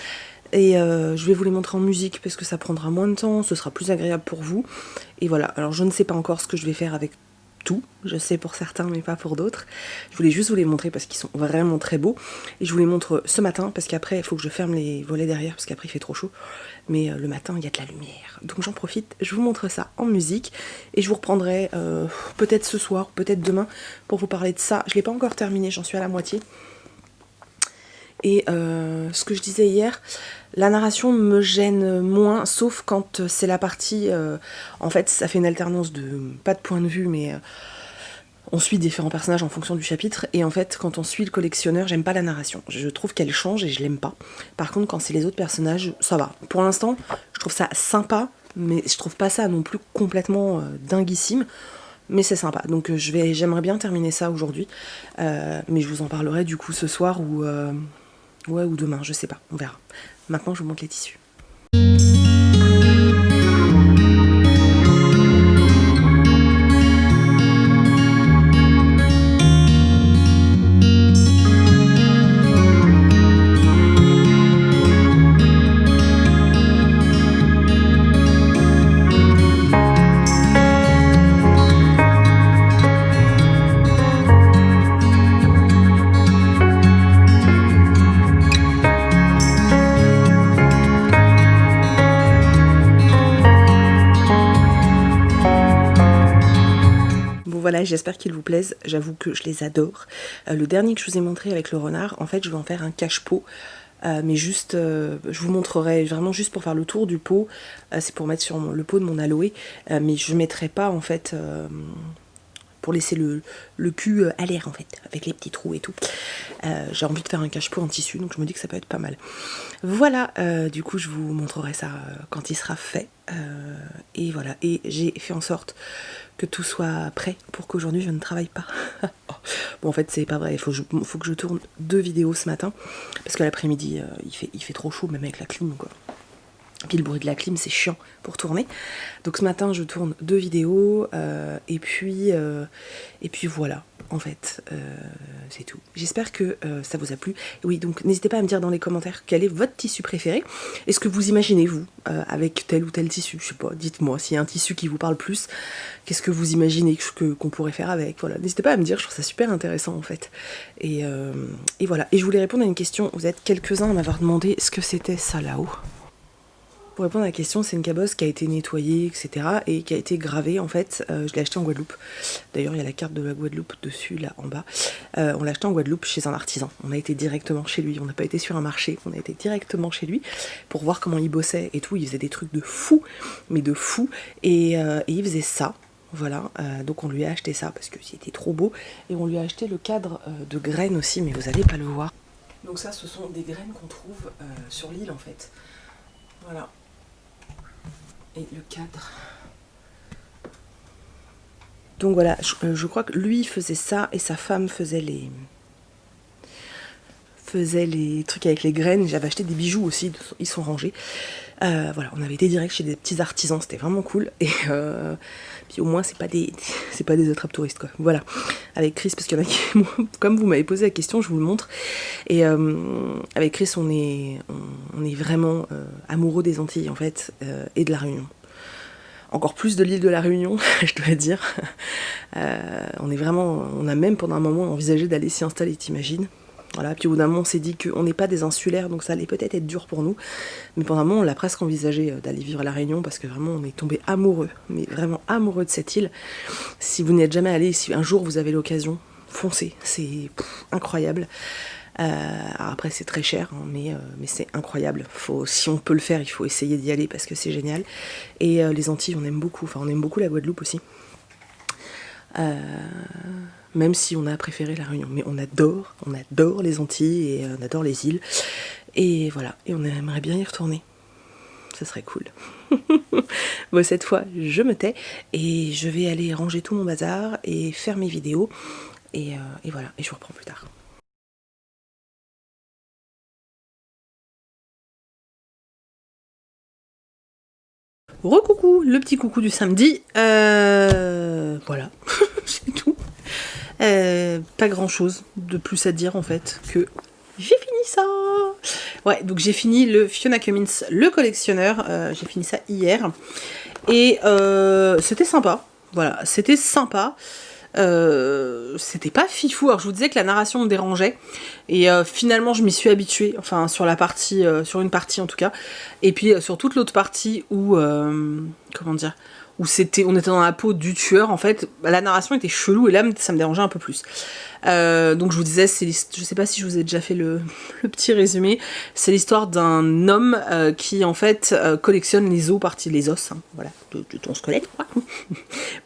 Et je vais vous les montrer en musique parce que ça prendra moins de temps, ce sera plus agréable pour vous. Et voilà, alors je ne sais pas encore ce que je vais faire avec tout, je sais pour certains mais pas pour d'autres. Je voulais juste vous les montrer parce qu'ils sont vraiment très beaux. Et je vous les montre ce matin parce qu'après il faut que je ferme les volets derrière parce qu'après il fait trop chaud. Mais le matin il y a de la lumière. Donc j'en profite, je vous montre ça en musique. Et je vous reprendrai peut-être ce soir, peut-être demain pour vous parler de ça. Je ne l'ai pas encore terminé, j'en suis à la moitié. Et ce que je disais hier, la narration me gêne moins, sauf quand c'est la partie... en fait, ça fait une alternance de... pas de point de vue, mais on suit différents personnages en fonction du chapitre, et en fait quand on suit le collectionneur, j'aime pas la narration, je trouve qu'elle change et je l'aime pas. Par contre quand c'est les autres personnages, ça va. Pour l'instant je trouve ça sympa, mais je trouve pas ça non plus complètement dinguissime, mais c'est sympa. Donc j'aimerais bien terminer ça aujourd'hui, mais je vous en parlerai du coup ce soir ou demain, je sais pas, on verra. Maintenant je vous montre les tissus. Voilà, j'espère qu'ils vous plaisent, j'avoue que je les adore. Le dernier que je vous ai montré avec le renard, en fait je vais en faire un cache-pot, mais juste, je vous montrerai vraiment juste pour faire le tour du pot, c'est pour mettre sur le pot de mon aloe, mais je ne mettrai pas en fait, pour laisser le cul à l'air en fait, avec les petits trous et tout. J'ai envie de faire un cache-pot en tissu, donc je me dis que ça peut être pas mal. Voilà, du coup je vous montrerai ça quand il sera fait, et voilà, et j'ai fait en sorte que tout soit prêt pour qu'aujourd'hui je ne travaille pas. Bon en fait c'est pas vrai, il faut que je tourne 2 vidéos ce matin, parce que l'après-midi il fait trop chaud même avec la clim quoi. Puis le bruit de la clim c'est chiant pour tourner. Donc ce matin je tourne 2 vidéos, et puis voilà, en fait, c'est tout. J'espère que ça vous a plu. Oui, donc n'hésitez pas à me dire dans les commentaires quel est votre tissu préféré. Est-ce que vous imaginez vous avec tel ou tel tissu? Je sais pas, dites-moi s'il y a un tissu qui vous parle plus. Qu'est-ce que vous imaginez qu'on pourrait faire avec? Voilà, n'hésitez pas à me dire, je trouve ça super intéressant en fait. Et voilà, et je voulais répondre à une question. Vous êtes quelques-uns à m'avoir demandé ce que c'était ça là-haut. Pour répondre à la question, c'est une cabosse qui a été nettoyée, etc. et qui a été gravée, en fait, je l'ai achetée en Guadeloupe. D'ailleurs, il y a la carte de la Guadeloupe dessus, là, en bas. On l'a achetée en Guadeloupe chez un artisan. On a été directement chez lui, on n'a pas été sur un marché, on a été directement chez lui pour voir comment il bossait et tout. Il faisait des trucs de fou, mais de fou. Et il faisait ça, voilà. Donc on lui a acheté ça parce que c'était trop beau. Et on lui a acheté le cadre de graines aussi, mais vous n'allez pas le voir. Donc ça, ce sont des graines qu'on trouve sur l'île, en fait. Voilà. Et le cadre. Donc voilà, je crois que lui faisait ça et sa femme faisait les trucs avec les graines. J'avais acheté des bijoux aussi, ils sont rangés. Voilà, on avait été direct chez des petits artisans, c'était vraiment cool. Et puis au moins c'est pas des attrape touristes quoi. Voilà, avec Chris, parce qu'il y en a qui, comme vous m'avez posé la question, je vous le montre. Et avec Chris, on est vraiment amoureux des Antilles en fait, et de la Réunion. Encore plus de l'île de la Réunion, je dois dire. On a même pendant un moment envisagé d'aller s'y installer, t'imagines? Voilà, puis au bout d'un moment on s'est dit qu'on n'est pas des insulaires, donc ça allait peut-être être dur pour nous. Mais pendant un moment on l'a presque envisagé d'aller vivre à la Réunion, parce que vraiment on est tombé amoureux, mais vraiment amoureux de cette île. Si vous n'y êtes jamais allé, si un jour vous avez l'occasion, foncez, c'est incroyable. Alors après c'est très cher, hein, mais c'est incroyable. Si on peut le faire, il faut essayer d'y aller parce que c'est génial. Et les Antilles on aime beaucoup, enfin on aime beaucoup la Guadeloupe aussi. Même si on a préféré la Réunion, mais on adore les Antilles et on adore les îles. Et voilà, et on aimerait bien y retourner. Ça serait cool. Bon, cette fois, je me tais et je vais aller ranger tout mon bazar et faire mes vidéos. Et voilà, et je vous reprends plus tard. Recoucou, le petit coucou du samedi. Voilà, c'est tout. Pas grand chose de plus à dire en fait que j'ai fini ça. Ouais, donc j'ai fini le Fiona Cummins, le collectionneur. J'ai fini ça hier et c'était sympa. Voilà, c'était sympa. C'était pas fifou. Alors je vous disais que la narration me dérangeait et finalement je m'y suis habituée, enfin sur une partie en tout cas, et puis sur toute l'autre partie où comment dire, où on était dans la peau du tueur, en fait, la narration était chelou, et là, ça me dérangeait un peu plus. Donc je vous disais, je sais pas si je vous ai déjà fait le petit résumé, c'est l'histoire d'un homme qui, en fait, collectionne les os, hein, voilà, de ton squelette, quoi,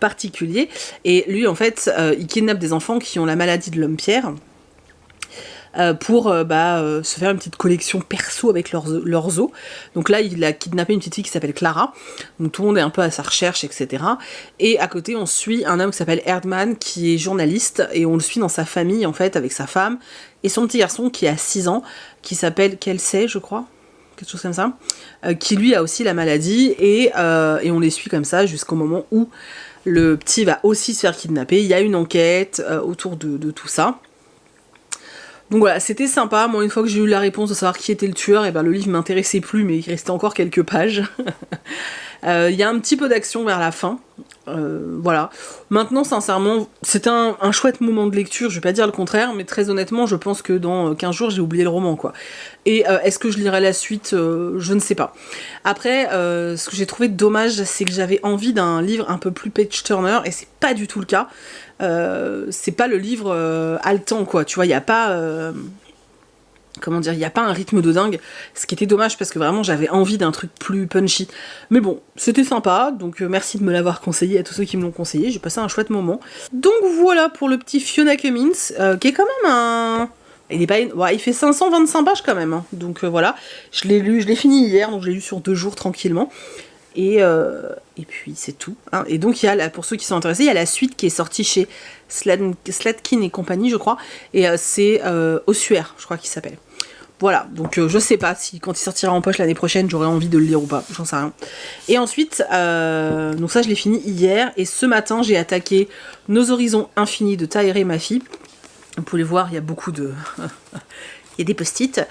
particulier, et lui, en fait, il kidnappe des enfants qui ont la maladie de l'homme-pierre, pour se faire une petite collection perso avec leurs os. Donc là, il a kidnappé une petite fille qui s'appelle Clara, donc tout le monde est un peu à sa recherche, etc. Et à côté, on suit un homme qui s'appelle Erdman, qui est journaliste, et on le suit dans sa famille, en fait, avec sa femme, et son petit garçon qui a 6 ans, qui s'appelle Kelsey, je crois, quelque chose comme ça, qui lui a aussi la maladie, et on les suit comme ça jusqu'au moment où le petit va aussi se faire kidnapper. Il y a une enquête autour de tout ça. Donc voilà, c'était sympa. Moi, une fois que j'ai eu la réponse de savoir qui était le tueur, et ben le livre m'intéressait plus, mais il restait encore quelques pages. Il y a un petit peu d'action vers la fin. Voilà. Maintenant, sincèrement, c'était un chouette moment de lecture, je vais pas dire le contraire, mais très honnêtement, je pense que dans 15 jours, j'ai oublié le roman, quoi. Et est-ce que je lirai la suite Je ne sais pas. Après, ce que j'ai trouvé dommage, c'est que j'avais envie d'un livre un peu plus page-turner, et c'est pas du tout le cas. C'est pas le livre haletant, quoi. Tu vois, il y a pas... comment dire, il n'y a pas un rythme de dingue, ce qui était dommage parce que vraiment j'avais envie d'un truc plus punchy. Mais bon, c'était sympa, donc merci de me l'avoir conseillé à tous ceux qui me l'ont conseillé, j'ai passé un chouette moment. Donc voilà pour le petit Fiona Cummins, qui est quand même un... il fait 525 pages quand même, hein. Donc voilà, je l'ai fini hier, donc je l'ai lu sur 2 jours tranquillement. Et puis c'est tout, hein. Et donc il y a, pour ceux qui sont intéressés, il y a la suite qui est sortie chez Slatkin et compagnie, je crois, et c'est Ossuaire, je crois qu'il s'appelle. Voilà, donc je sais pas si quand il sortira en poche l'année prochaine, j'aurai envie de le lire ou pas, j'en sais rien. Et ensuite, donc ça je l'ai fini hier, et ce matin j'ai attaqué Nos Horizons Infinis de Tahereh Mafi. Vous pouvez voir, il y a beaucoup de... il y a des post-it.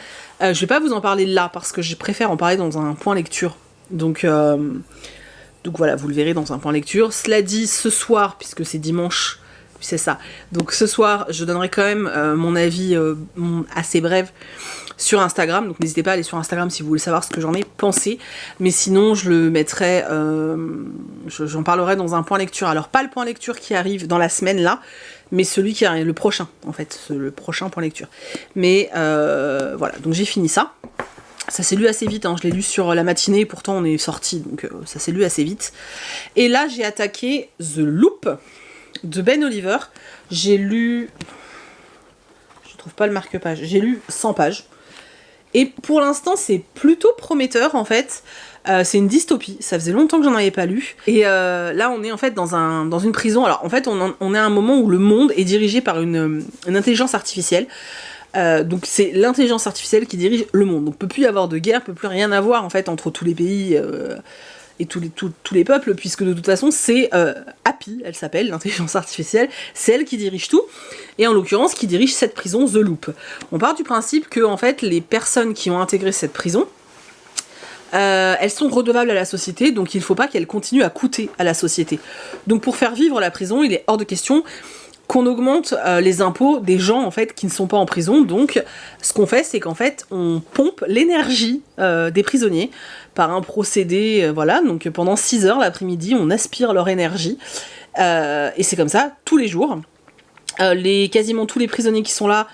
Je vais pas vous en parler là, parce que je préfère en parler dans un point lecture. Donc voilà, vous le verrez dans un point lecture. Cela dit, ce soir, puisque c'est dimanche, c'est ça. Donc ce soir, je donnerai quand même mon avis assez bref sur Instagram. Donc n'hésitez pas à aller sur Instagram si vous voulez savoir ce que j'en ai pensé. Mais sinon, je le mettrai... j'en parlerai dans un point lecture. Alors pas le point lecture qui arrive dans la semaine là, mais celui qui arrive, le prochain en fait. Le prochain point lecture. Mais voilà, donc j'ai fini ça. Ça s'est lu assez vite, hein. Je l'ai lu sur la matinée, pourtant on est sorti, donc ça s'est lu assez vite. Et là, j'ai attaqué The Loop de Ben Oliver. J'ai lu... Je trouve pas le marque-page. J'ai lu 100 pages. Et pour l'instant, c'est plutôt prometteur, en fait. C'est une dystopie. Ça faisait longtemps que j'en avais pas lu. Et là, on est en fait dans une prison. Alors, en fait, on est à un moment où le monde est dirigé par une intelligence artificielle. Donc c'est l'intelligence artificielle qui dirige le monde. Donc peut plus y avoir de guerre, peut plus rien avoir en fait entre tous les pays et tous les peuples, puisque de toute façon c'est Happy, elle s'appelle, l'intelligence artificielle, c'est elle qui dirige tout, et en l'occurrence qui dirige cette prison, The Loop. On part du principe que en fait les personnes qui ont intégré cette prison, elles sont redevables à la société, donc il ne faut pas qu'elles continuent à coûter à la société. Donc pour faire vivre la prison, il est hors de question qu'on augmente les impôts des gens en fait qui ne sont pas en prison. Donc ce qu'on fait, c'est qu'en fait on pompe l'énergie des prisonniers par un procédé, voilà, donc pendant 6 heures l'après-midi on aspire leur énergie et c'est comme ça tous les jours. Quasiment tous les prisonniers qui sont là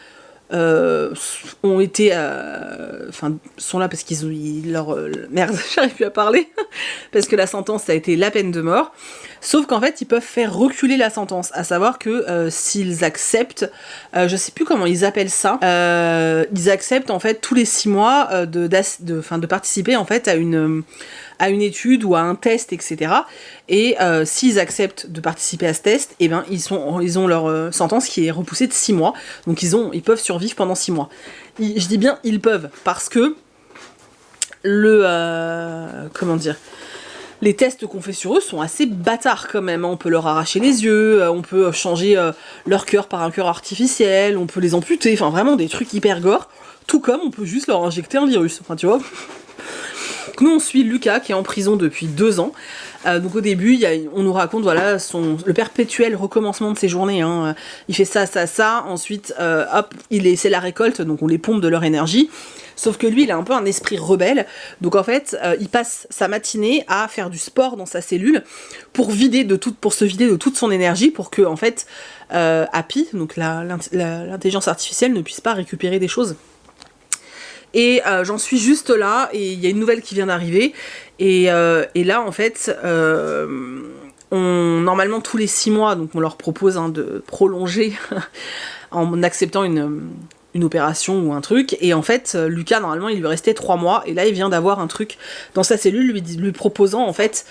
ont été sont là parce merde, j'arrive plus à parler parce que la sentence ça a été la peine de mort, sauf qu'en fait ils peuvent faire reculer la sentence, à savoir que s'ils acceptent, je sais plus comment ils appellent ça, ils acceptent en fait tous les 6 mois de participer en fait à une étude ou à un test, etc. Et s'ils acceptent de participer à ce test, et ben ils ont leur sentence qui est repoussée de 6 mois. Donc ils peuvent survivre pendant 6 mois. Je dis bien ils peuvent, parce que les tests qu'on fait sur eux sont assez bâtards quand même. On peut leur arracher les yeux, on peut changer leur cœur par un cœur artificiel, on peut les amputer, enfin vraiment des trucs hyper gore. Tout comme on peut juste leur injecter un virus, enfin tu vois. Nous on suit Lucas qui est en prison depuis 2 ans. Donc au début on nous raconte voilà le perpétuel recommencement de ses journées, hein. Il fait ça, ensuite hop c'est la récolte, donc on les pompe de leur énergie. Sauf que lui, il a un peu un esprit rebelle. Donc en fait, il passe sa matinée à faire du sport dans sa cellule pour se vider de toute son énergie, pour que en fait, Happy, donc l'intelligence artificielle, ne puisse pas récupérer des choses. Et j'en suis juste là, et il y a une nouvelle qui vient d'arriver. Et là, en fait, normalement tous les 6 mois, donc on leur propose de prolonger en acceptant une opération ou un truc, et en fait Lucas normalement il lui restait 3 mois, et là il vient d'avoir un truc dans sa cellule lui proposant en fait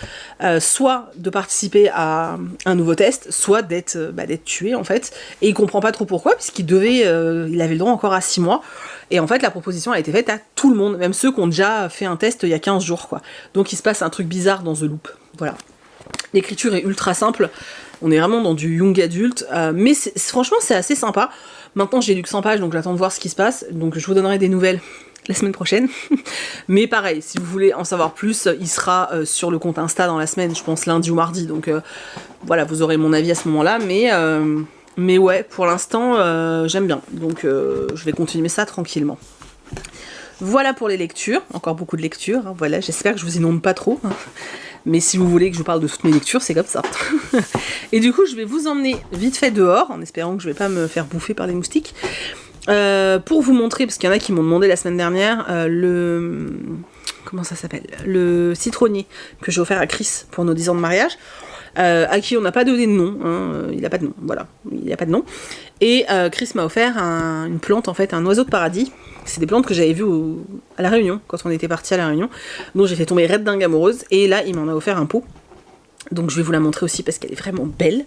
soit de participer à un nouveau test, soit d'être tué en fait, et il comprend pas trop pourquoi, puisqu'il il avait le droit encore à 6 mois, et en fait la proposition a été faite à tout le monde, même ceux qui ont déjà fait un test il y a 15 jours quoi. Donc il se passe un truc bizarre dans The Loop, voilà. L'écriture est ultra simple, on est vraiment dans du young adulte, mais franchement c'est assez sympa. Maintenant j'ai lu que 100 pages, donc j'attends de voir ce qui se passe, donc je vous donnerai des nouvelles la semaine prochaine. Mais pareil, si vous voulez en savoir plus, il sera sur le compte Insta dans la semaine, je pense lundi ou mardi, donc voilà, vous aurez mon avis à ce moment-là, mais ouais, pour l'instant j'aime bien, donc je vais continuer ça tranquillement. Voilà pour les lectures, encore beaucoup de lectures, hein, voilà, j'espère que je vous inonde pas trop, hein. Mais si vous voulez que je vous parle de toutes mes lectures, c'est comme ça. Et du coup, je vais vous emmener vite fait dehors, en espérant que je vais pas me faire bouffer par les moustiques, pour vous montrer, parce qu'il y en a qui m'ont demandé la semaine dernière, comment ça s'appelle, le citronnier que j'ai offert à Chris pour nos 10 ans de mariage, à qui on n'a pas donné de nom, hein, il n'a pas de nom, voilà, il n'y a pas de nom. Et Chris m'a offert une plante, en fait, un oiseau de paradis. C'est des plantes que j'avais vues à La Réunion, quand on était partis à La Réunion. Donc j'ai fait tomber red dingue amoureuse, et là il m'en a offert un pot. Donc je vais vous la montrer aussi parce qu'elle est vraiment belle.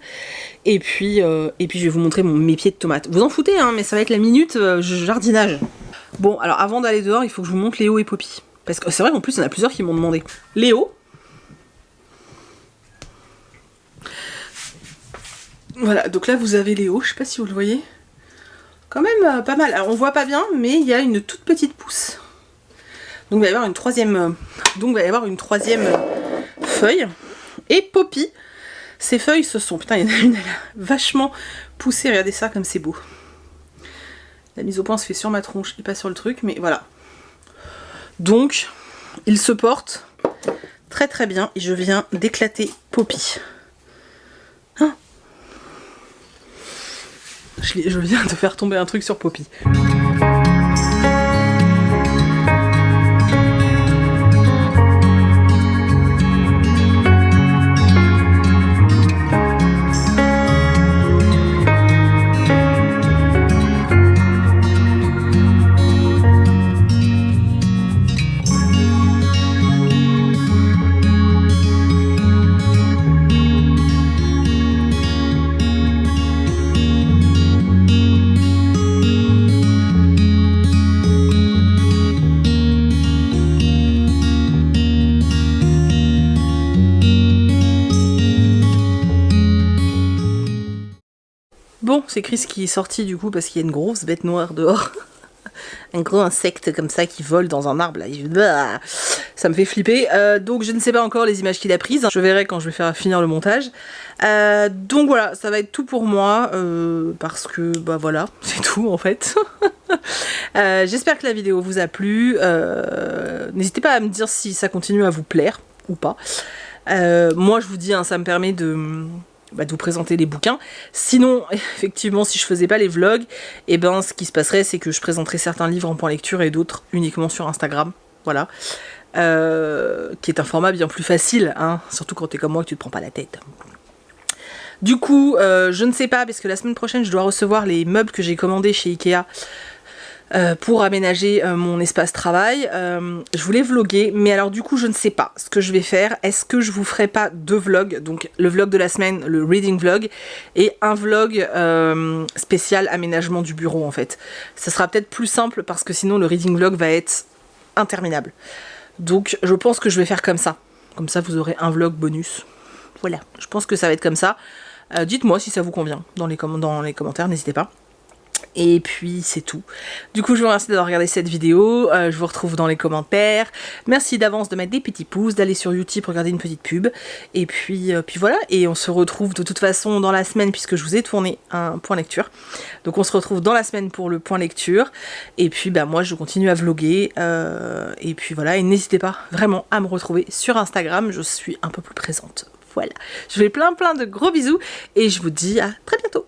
Et puis je vais vous montrer mes pieds de tomates. Vous en foutez, hein, mais ça va être la minute jardinage. Bon, alors avant d'aller dehors, il faut que je vous montre Léo et Poppy. Parce que c'est vrai qu'en plus il y en a plusieurs qui m'ont demandé. Léo. Voilà, donc là vous avez Léo, je sais pas si vous le voyez. Quand même pas mal. Alors on voit pas bien, mais il y a une toute petite pousse. Donc il va y avoir une troisième feuille. Et Poppy, ces feuilles se sont... Putain, il y en a une, elle a vachement poussé. Regardez ça, comme c'est beau. La mise au point se fait sur ma tronche et pas sur le truc, mais voilà. Donc, il se porte très très bien. Et je viens d'éclater Poppy. Hein, je viens de faire tomber un truc sur Poppy. Bon, c'est Chris qui est sorti du coup parce qu'il y a une grosse bête noire dehors. Un gros insecte comme ça qui vole dans un arbre là. Ça me fait flipper. Donc je ne sais pas encore les images qu'il a prises. Je verrai quand je vais finir le montage. Donc voilà, ça va être tout pour moi. Parce que bah voilà, c'est tout en fait. J'espère que la vidéo vous a plu. N'hésitez pas à me dire si ça continue à vous plaire ou pas. Moi je vous dis, hein, ça me permet de vous présenter les bouquins. Sinon, effectivement, si je faisais pas les vlogs, et ben ce qui se passerait, c'est que je présenterais certains livres en point lecture et d'autres uniquement sur Instagram. Voilà. Qui est un format bien plus facile, hein, surtout quand t'es comme moi que tu te prends pas la tête. Du coup, je ne sais pas, parce que la semaine prochaine, je dois recevoir les meubles que j'ai commandés chez Ikea pour aménager mon espace travail. Je voulais vlogger, mais alors du coup je ne sais pas ce que je vais faire. Est-ce que je vous ferai pas 2 vlogs, donc le vlog de la semaine, le reading vlog, et un vlog spécial aménagement du bureau en fait. Ça sera peut-être plus simple parce que sinon le reading vlog va être interminable. Donc je pense que je vais faire comme ça. Comme ça vous aurez un vlog bonus. Voilà, je pense que ça va être comme ça. Dites-moi si ça vous convient dans les commentaires, n'hésitez pas. Et puis c'est tout. Du coup je vous remercie d'avoir regardé cette vidéo, je vous retrouve dans les commentaires. Merci d'avance de mettre des petits pouces, d'aller sur Utip regarder une petite pub. Et puis voilà, et on se retrouve de toute façon dans la semaine puisque je vous ai tourné un point lecture. Donc on se retrouve dans la semaine pour le point lecture. Et puis bah moi je continue à vlogger. Et puis voilà, et n'hésitez pas vraiment à me retrouver sur Instagram, je suis un peu plus présente. Voilà, je vous fais plein de gros bisous et je vous dis à très bientôt.